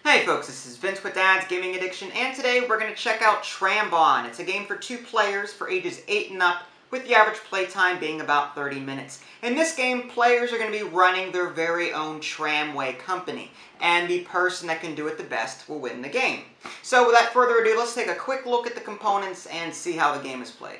Hey folks, this is Vince with Dad's Gaming Addiction, and today we're going to check out Trambahn. It's a game for 2 players for ages 8 and up, with the average playtime being about 30 minutes. In this game, players are going to be running their very own tramway company, and the person that can do it the best will win the game. So without further ado, let's take a quick look at the components and see how the game is played.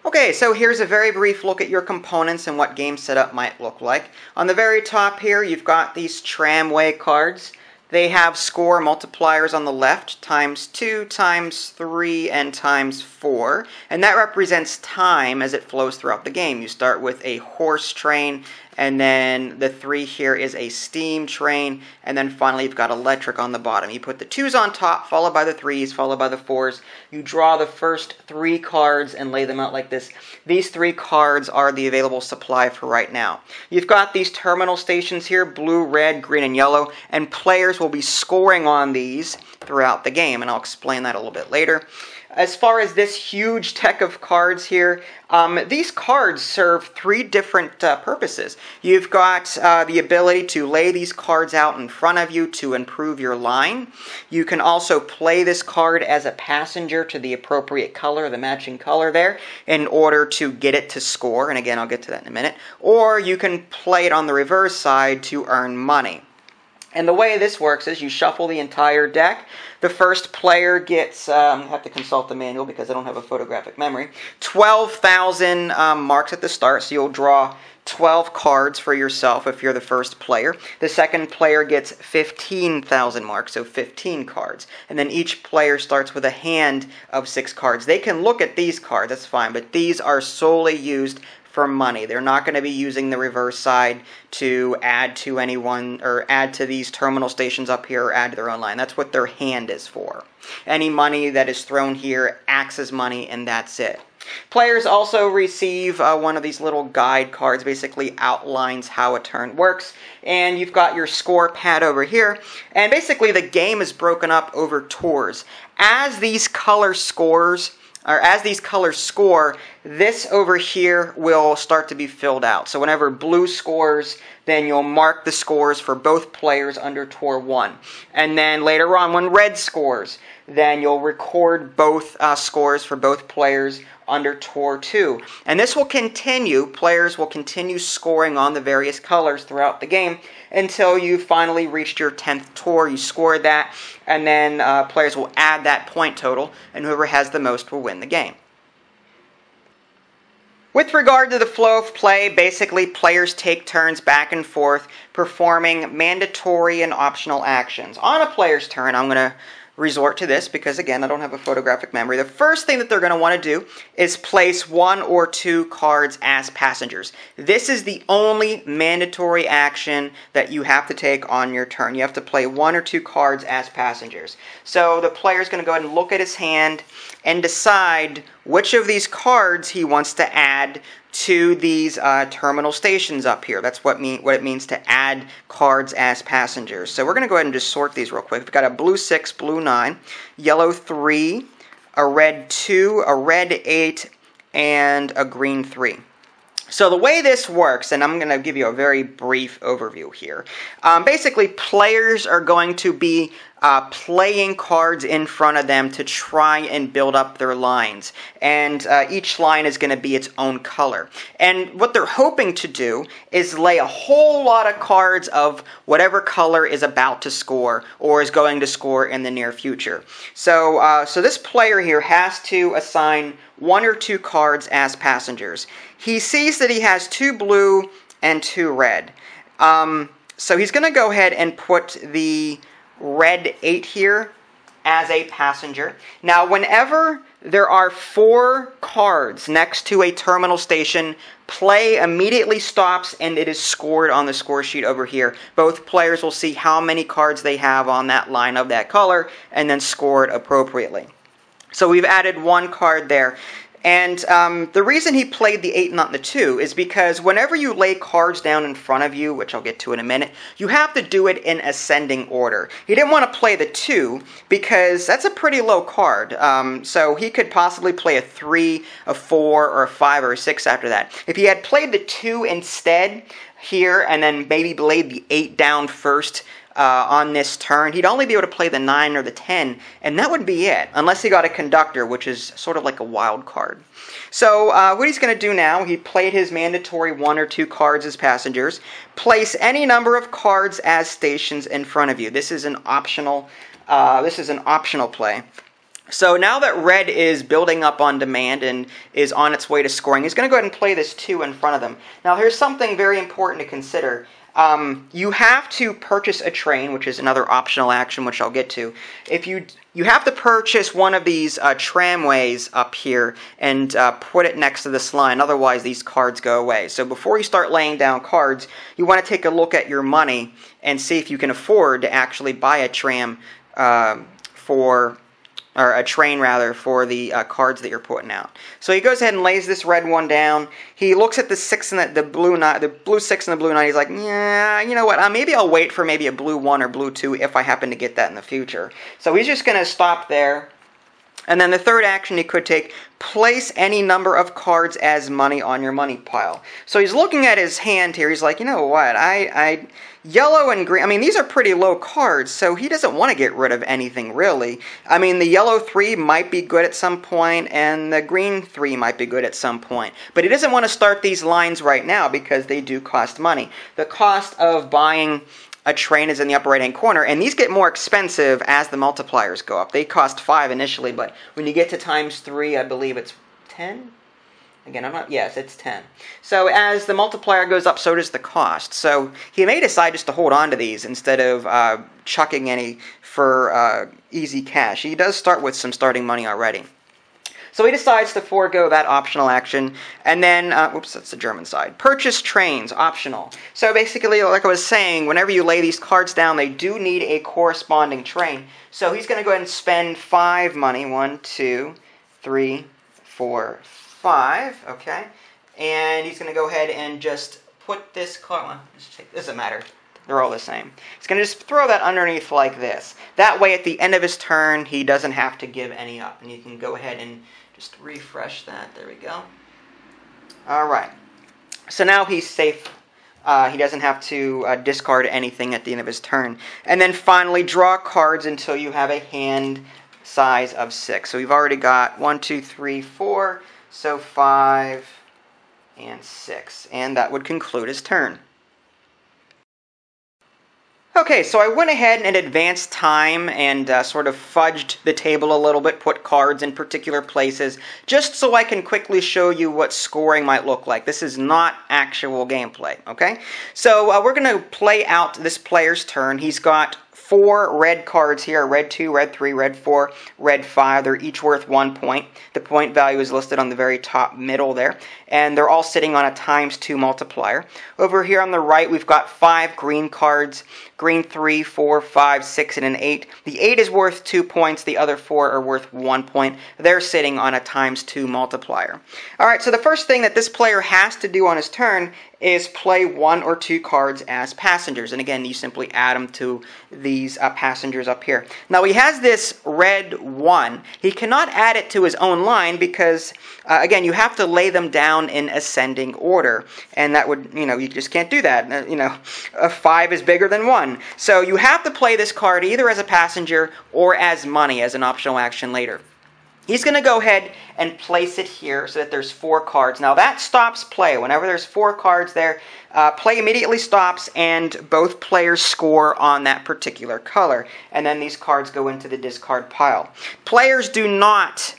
Okay, so here's a very brief look at your components and what game setup might look like. On the very top here, you've got these tramway cards. They have score multipliers on the left, ×2, ×3, and ×4. And that represents time as it flows throughout the game. You start with a horse train, and then the 3 here is a steam train, and then finally you've got electric on the bottom. You put the 2s on top, followed by the 3s, followed by the 4s. You draw the first 3 cards and lay them out like this. These 3 cards are the available supply for right now. You've got these terminal stations here, blue, red, green, and yellow, and players will be scoring on these throughout the game, and I'll explain that a little bit later. As far as this huge deck of cards here, these cards serve 3 different purposes. You've got the ability to lay these cards out in front of you to improve your line. You can also play this card as a passenger to the appropriate color, the matching color there, in order to get it to score, and again I'll get to that in a minute. Or you can play it on the reverse side to earn money. And the way this works is you shuffle the entire deck. The first player gets, I have to consult the manual because I don't have a photographic memory, 12,000 marks at the start, so you'll draw 12 cards for yourself if you're the first player. The second player gets 15,000 marks, so 15 cards. And then each player starts with a hand of 6 cards. They can look at these cards, that's fine, but these are solely used for money. They're not going to be using the reverse side to add to anyone, or add to these terminal stations up here, or add to their own line. That's what their hand is for. Any money that is thrown here acts as money, and that's it. Players also receive one of these little guide cards, basically outlines how a turn works, and you've got your score pad over here, and basically the game is broken up over tours. As these colors score, this over here will start to be filled out. So whenever blue scores, then you'll mark the scores for both players under Tour 1. And then later on, when red scores, then you'll record both scores for both players under Tour 2. And this will continue. Players will continue scoring on the various colors throughout the game until you finally reached your 10th tour. You scored that, and then players will add that point total, and whoever has the most will win the game. With regard to the flow of play, basically players take turns back and forth performing mandatory and optional actions. On a player's turn, I'm going to resort to this because, again, I don't have a photographic memory. The first thing that they're going to want to do is place 1 or 2 cards as passengers. This is the only mandatory action that you have to take on your turn. You have to play 1 or 2 cards as passengers. So the player's going to go ahead and look at his hand and decide which of these cards he wants to add to these terminal stations up here. That's what it means to add cards as passengers. So we're going to go ahead and just sort these real quick. We've got a blue 6, blue 9, yellow 3, a red 2, a red 8, and a green 3. So the way this works, and I'm going to give you a very brief overview here. Basically, players are going to be playing cards in front of them to try and build up their lines. And each line is going to be its own color. And what they're hoping to do is lay a whole lot of cards of whatever color is about to score or is going to score in the near future. So, so this player here has to assign 1 or 2 cards as passengers. He sees that he has 2 blue and 2 red. So he's going to go ahead and put the red 8 here as a passenger. Now, whenever there are 4 cards next to a terminal station, play immediately stops and it is scored on the score sheet over here. Both players will see how many cards they have on that line of that color and then score it appropriately. So we've added 1 card there. And the reason he played the 8 and not the 2 is because whenever you lay cards down in front of you, which I'll get to in a minute, you have to do it in ascending order. He didn't want to play the 2 because that's a pretty low card. So he could possibly play a 3, a 4, or a 5, or a 6 after that. If he had played the 2 instead here and then maybe laid the 8 down first, on this turn. He'd only be able to play the 9 or the 10, and that would be it, unless he got a conductor, which is sort of like a wild card. So what he's going to do now, he played his mandatory 1 or 2 cards as passengers. Place any number of cards as stations in front of you. This is an optional play. So now that red is building up on demand and is on its way to scoring, he's going to go ahead and play this 2 in front of them. Now here's something very important to consider. You have to purchase a train, which is another optional action, which I'll get to. If you have to purchase one of these tramways up here and put it next to this line, otherwise these cards go away. So before you start laying down cards, you want to take a look at your money and see if you can afford to actually buy a tram or a train rather, for the cards that you're putting out. So he goes ahead and lays this red one down. He looks at the 6 and the blue 9, the blue 6 and the blue 9. He's like, yeah, you know what? Maybe I'll wait for maybe a blue 1 or blue 2 if I happen to get that in the future. So he's just going to stop there. And then the third action he could take, place any number of cards as money on your money pile. So he's looking at his hand here. He's like, you know what? Yellow and green, I mean, these are pretty low cards, so he doesn't want to get rid of anything, really. I mean, the yellow 3 might be good at some point, and the green 3 might be good at some point. But he doesn't want to start these lines right now because they do cost money. The cost of buying a train is in the upper right-hand corner, and these get more expensive as the multipliers go up. They cost 5 initially, but when you get to times 3, I believe it's 10? Again, yes, it's 10. So as the multiplier goes up, so does the cost. So he may decide just to hold on to these instead of chucking any for easy cash. He does start with some starting money already. So he decides to forego that optional action, and then, oops, that's the German side. Purchase trains, optional. So basically, like I was saying, whenever you lay these cards down, they do need a corresponding train. So he's going to go ahead and spend 5 money. 1, 2, 3, 4, 5. Okay, and he's going to go ahead and just put this card. Doesn't matter. They're all the same. He's going to just throw that underneath like this. That way, at the end of his turn, he doesn't have to give any up. And you can go ahead and just refresh that. There we go. All right. So now he's safe. He doesn't have to discard anything at the end of his turn. And then finally, draw cards until you have a hand size of 6. So we've already got 1, 2, 3, 4. So 5 and 6. And that would conclude his turn. Okay, so I went ahead and advanced time and sort of fudged the table a little bit, put cards in particular places, just so I can quickly show you what scoring might look like. This is not actual gameplay, okay? So we're going to play out this player's turn. He's got 4 red cards here, red 2, red 3, red 4, red 5. They're each worth 1 point. The point value is listed on the very top middle there, and they're all sitting on a ×2 multiplier. Over here on the right, we've got 5 green cards, green 3, 4, 5, 6, and an 8. The 8 is worth 2 points. The other 4 are worth 1 point. They're sitting on a ×2 multiplier. All right, so the first thing that this player has to do on his turn is play 1 or 2 cards as passengers. And again, you simply add them to these passengers up here. Now, he has this red 1. He cannot add it to his own line because, again, you have to lay them down in ascending order. And that would, you just can't do that. A 5 is bigger than 1. So you have to play this card either as a passenger or as money as an optional action later. He's going to go ahead and place it here so that there's 4 cards. Now that stops play. Whenever there's 4 cards there, play immediately stops and both players score on that particular color. And then these cards go into the discard pile. Players do not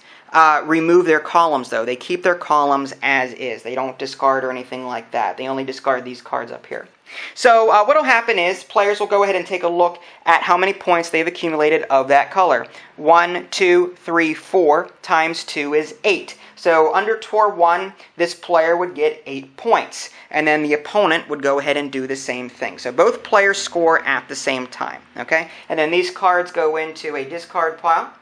remove their columns though. They keep their columns as is. They don't discard or anything like that. They only discard these cards up here. So what will happen is players will go ahead and take a look at how many points they've accumulated of that color. 1, 2, 3, 4 times 2 is 8. So under tour 1, this player would get 8 points. And then the opponent would go ahead and do the same thing. So both players score at the same time. Okay? And then these cards go into a discard pile.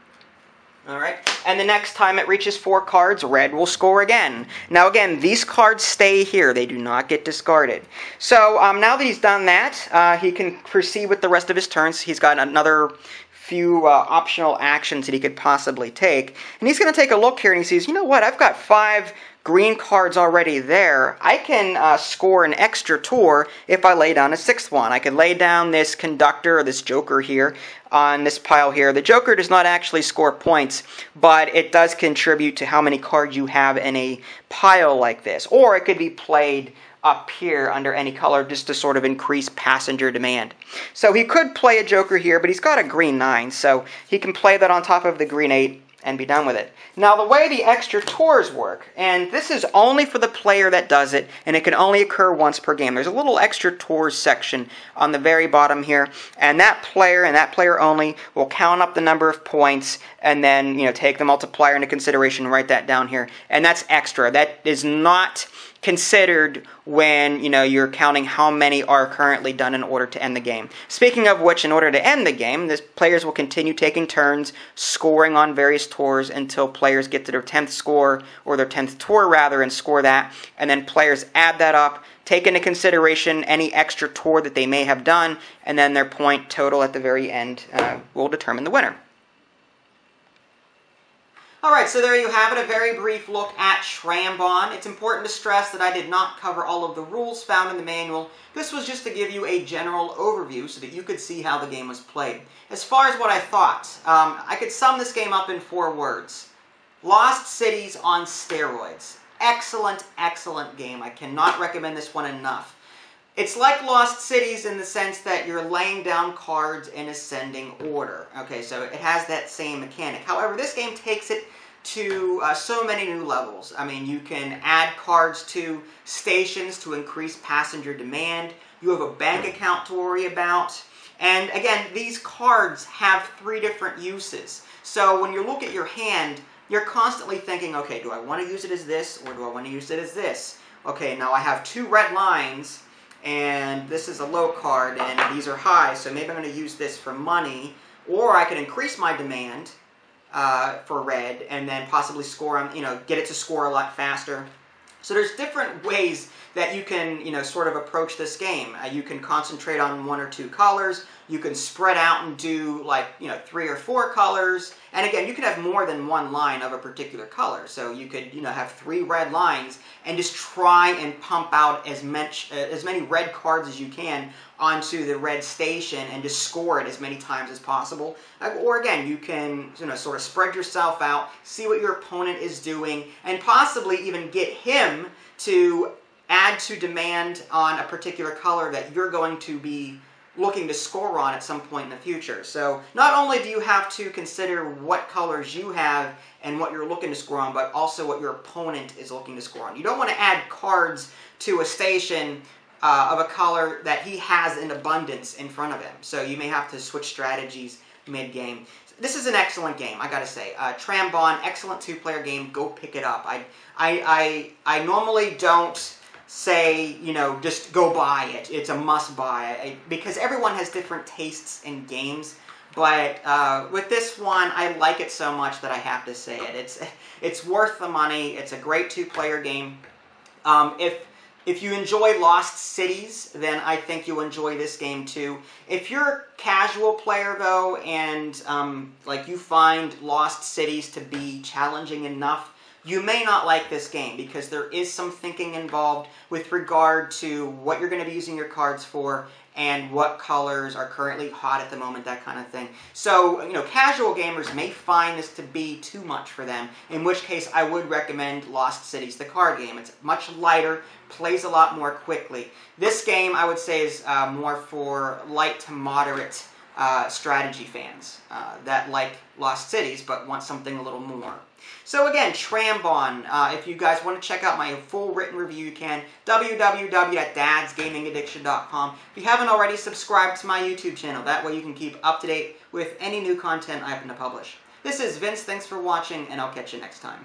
Alright, and the next time it reaches 4 cards, red will score again. Now again, these cards stay here. They do not get discarded. So now that he's done that, he can proceed with the rest of his turns. He's got another few optional actions that he could possibly take. And he's going to take a look here and he sees, you know what, I've got 5 green card's already there, I can score an extra tour if I lay down a 6th one. I could lay down this conductor or this joker here on this pile here. The joker does not actually score points, but it does contribute to how many cards you have in a pile like this. Or it could be played up here under any color just to sort of increase passenger demand. So he could play a joker here, but he's got a green 9, so he can play that on top of the green 8 and be done with it. Now the way the extra tours work, and this is only for the player that does it, and it can only occur once per game. There's a little extra tours section on the very bottom here, and that player only will count up the number of points and then, you know, take the multiplier into consideration and write that down here. And that's extra. That is not considered when, you know, you're counting how many are currently done in order to end the game. Speaking of which, in order to end the game, the players will continue taking turns, scoring on various tours until players get to their 10th score, or their 10th tour rather, and score that, and then players add that up, take into consideration any extra tour that they may have done, and then their point total at the very end will determine the winner. Alright, so there you have it, a very brief look at Trambahn. It's important to stress that I did not cover all of the rules found in the manual. This was just to give you a general overview so that you could see how the game was played. As far as what I thought, I could sum this game up in 4 words. Lost Cities on steroids. Excellent, excellent game. I cannot recommend this one enough. It's like Lost Cities in the sense that you're laying down cards in ascending order. Okay, so it has that same mechanic. However, this game takes it to so many new levels. I mean, you can add cards to stations to increase passenger demand. You have a bank account to worry about. And again, these cards have 3 different uses. So when you look at your hand, you're constantly thinking, okay, do I want to use it as this, or do I want to use it as this? Okay, now I have 2 red lines, and this is a low card, and these are high, so maybe I'm going to use this for money, or I can increase my demand for red, and then possibly score, you know, get it to score a lot faster. So there's different ways that you can, you know, sort of approach this game. You can concentrate on 1 or 2 colors. You can spread out and do, like, you know, 3 or 4 colors. And again, you can have more than 1 line of a particular color. So you could, you know, have 3 red lines and just try and pump out as many red cards as you can onto the red station and just score it as many times as possible. Or again, you can, you know, sort of spread yourself out, see what your opponent is doing, and possibly even get him to add to demand on a particular color that you're going to be looking to score on at some point in the future. So not only do you have to consider what colors you have and what you're looking to score on, but also what your opponent is looking to score on. You don't want to add cards to a station of a color that he has in abundance in front of him. So you may have to switch strategies mid-game. This is an excellent game, I gotta say. Trambahn, excellent 2-player game. Go pick it up. I normally don't say, you know, just go buy it. It's a must-buy, because everyone has different tastes in games. But with this one, I like it so much that I have to say it. It's worth the money. It's a great 2-player game. If you enjoy Lost Cities, then I think you'll enjoy this game too. If you're a casual player though, and like you find Lost Cities to be challenging enough, you may not like this game because there is some thinking involved with regard to what you're going to be using your cards for and what colors are currently hot at the moment, that kind of thing. So, you know, casual gamers may find this to be too much for them, in which case I would recommend Lost Cities, the card game. It's much lighter, plays a lot more quickly. This game, I would say, is more for light to moderate strategy fans that like Lost Cities but want something a little more. So again, Trambahn, if you guys want to check out my full written review, you can. www.dadsgamingaddiction.com. If you haven't already, subscribe to my YouTube channel. That way you can keep up to date with any new content I happen to publish. This is Vince. Thanks for watching, and I'll catch you next time.